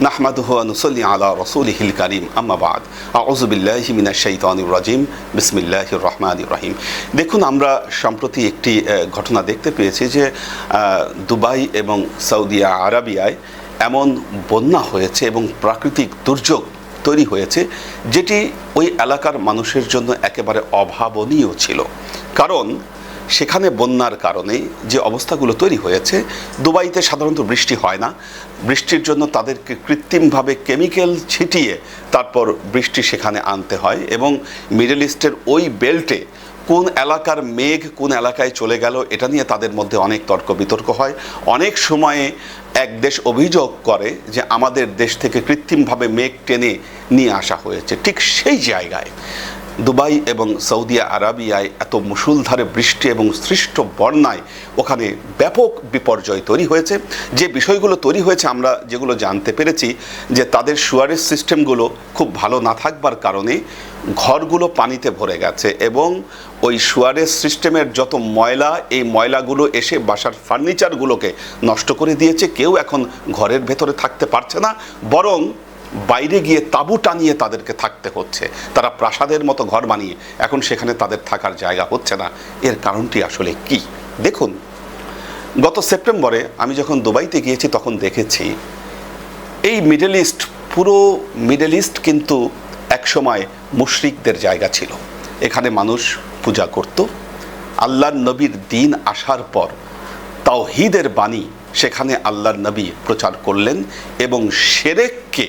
নাহমাদুহু ওয়া নুসাল্লি আলা রাসূলিহিল কারীম আম্মা বা'দ আউযু বিল্লাহি মিনাশ শাইতানির রাজীম বিসমিল্লাহির রহমানির রহিম। দেখুন, আমরা সম্প্রতি একটি ঘটনা দেখতে পেয়েছি যে দুবাই এবং সৌদি আরবিয়ায় এমন বন্যা হয়েছে এবং প্রাকৃতিক দুর্যোগ তৈরি হয়েছে যেটি ওই এলাকার মানুষের জন্য একেবারে অভাবনীয় ছিল। কারণ সেখানে বন্যার কারণে যে অবস্থাগুলো তৈরি হয়েছে, দুবাইতে সাধারণত বৃষ্টি হয় না, বৃষ্টির জন্য তাদেরকে কৃত্রিমভাবে কেমিক্যাল ছিটিয়ে তারপর বৃষ্টি সেখানে আনতে হয় এবং মিডল ইস্টের ওই বেল্টে কোন এলাকার মেঘ কোন এলাকায় চলে গেল এটা নিয়ে তাদের মধ্যে অনেক তর্ক বিতর্ক হয়। অনেক সময়ে এক দেশ অভিযোগ করে যে আমাদের দেশ থেকে কৃত্রিমভাবে মেঘ টেনে নিয়ে আসা হয়েছে। ঠিক সেই জায়গায় দুবাই এবং সৌদি আরবিয়ায় এত মুষলধারে বৃষ্টি এবং সৃষ্ট বন্যায় ওখানে ব্যাপক বিপর্যয় তৈরি হয়েছে। যে বিষয়গুলো তৈরি হয়েছে আমরা যেগুলো জানতে পেরেছি যে তাদের সুয়ারেজ সিস্টেমগুলো খুব ভালো না থাকবার কারণে ঘরগুলো পানিতে ভরে গেছে এবং ওই সুয়ারেজ সিস্টেমের যত ময়লা, এই ময়লাগুলো এসে বাসার ফার্নিচারগুলোকে নষ্ট করে দিয়েছে। কেউ এখন ঘরের ভেতরে থাকতে পারছে না, বরং বাইরে গিয়ে তাঁবু টানিয়ে তাদেরকে থাকতে হচ্ছে। তারা প্রাসাদের মতো ঘর বানিয়ে এখন সেখানে তাদের থাকার জায়গা হচ্ছে না। এর কারণটি আসলে কি? দেখুন, গত সেপ্টেম্বরে আমি যখন দুবাইতে গিয়েছি তখন দেখেছি এই মিডল ইস্ট, পুরো মিডল ইস্ট কিন্তু একসময় মুশরিকদের জায়গা ছিল। এখানে মানুষ পূজা করত। আল্লাহর নবীর দিন আসার পর তাওহীদের বাণী সেখানে আল্লাহর নবী প্রচার করলেন এবং শিরককে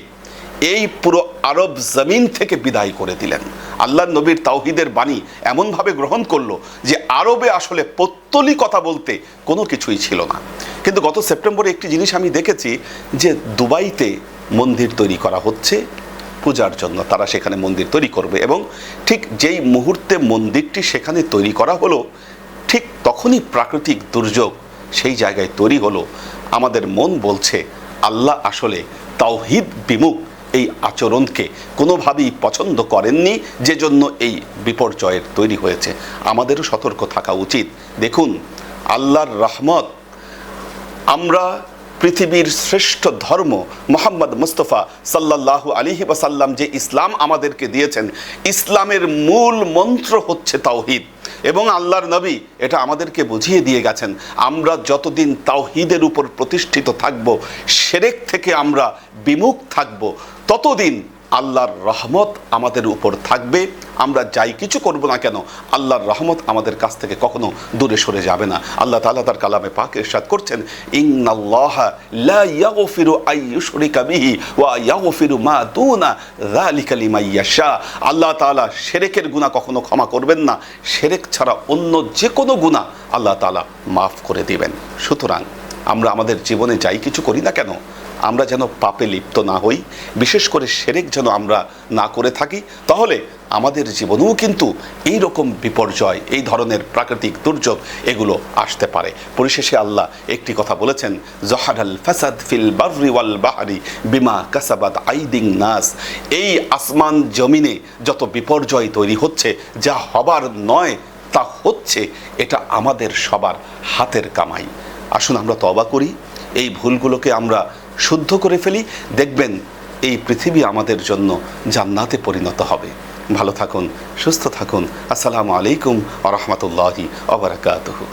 এই পুরো আরব জমিন থেকে বিদায় করে দিলেন। আল্লাহর নবীর তাওহীদের বাণী এমনভাবে গ্রহণ করলো যে আরবে আসলে পৌত্তলিকতা বলতে কোনো কিছুই ছিল না। কিন্তু গত সেপ্টেম্বরে একটি জিনিস আমি দেখেছি যে দুবাইতে মন্দির তৈরি করা হচ্ছে পূজার জন্য। তারা সেখানে মন্দির তৈরি করবে এবং ঠিক যেই মুহূর্তে মন্দিরটি সেখানে তৈরি করা হলো, ঠিক তখনই প্রাকৃতিক দুর্যোগ সেই জায়গায় তৈরি হলো। আমাদের মন বলছে আল্লাহ আসলে তাওহীদ বিমুখ এই আচরণকে কোনোভাবেই পছন্দ করেননি, যে জন্য এই বিপর্যয়ের তৈরি হয়েছে। আমাদেরও সতর্ক থাকা উচিত। দেখুন, আল্লাহর রহমত, আমরা পৃথিবীর শ্রেষ্ঠ ধর্ম মুহাম্মদ মুস্তাফা সাল্লাল্লাহু আলাইহি ওয়াসাল্লাম যে ইসলাম আমাদেরকে দিয়েছেন, ইসলামের মূল মন্ত্র হচ্ছে তাওহীদ এবং আল্লাহর নবী এটা আমাদেরকে বুঝিয়ে দিয়ে গেছেন। আমরা যতদিন তাওহীদের উপর প্রতিষ্ঠিত থাকব, শিরক থেকে আমরা বিমুখ থাকব, ততদিন আল্লাহর রহমত আমাদের উপর থাকবে। আমরা যাই কিছু করব না কেন, আল্লাহর রহমত আমাদের কাছ থেকে কখনো দূরে সরে যাবে না। আল্লাহ তাআলা তার কালামে পাকে ইরশাদ করছেন, ইন্নাল্লাহা লা ইয়াগফিরু আন ইউশরিকা বিহি ওয়া ইয়াগফিরু মা দুনা যালিকা লিমান ইয়াশা। আল্লাহ তাআলা শিরকের গুনাহ কখনো ক্ষমা করবেন না, শিরক ছাড়া অন্য যে কোনো গুনাহ আল্লাহ তাআলা মাফ করে দিবেন। সুতরাং আমরা আমাদের জীবনে যাই কিছু করি না কেন, আমরা যেন পাপে লিপ্ত না হই, বিশেষ করে শিরক যেন আমরা না করে থাকি, তাহলে আমাদের জীবনেও কিন্তু এই রকম বিপর্যয়, এই ধরনের প্রাকৃতিক দুর্যোগ এগুলো আসতে পারে। পরিশেষে আল্লাহ একটি কথা বলেছেন, জহারাল ফাসাদ ফিল বাররি ওয়াল বাহরি বিমা কাসাবাত আইদিন নাস। এই আসমান জমিনে যত বিপর্যয় তৈরি হচ্ছে, যা হবার নয় তা হচ্ছে, এটা আমাদের সবার হাতের কামাই। আসুন আমরা তওবা করি, এই ভুলগুলোকে আমরা শুদ্ধ করে ফেলি, দেখবেন এই পৃথিবী আমাদের জন্য জান্নাতে পরিণত হবে। ভালো থাকুন, সুস্থ থাকুন। আসসালামু আলাইকুম ওয়া রাহমাতুল্লাহি ওয়া বারাকাতুহু।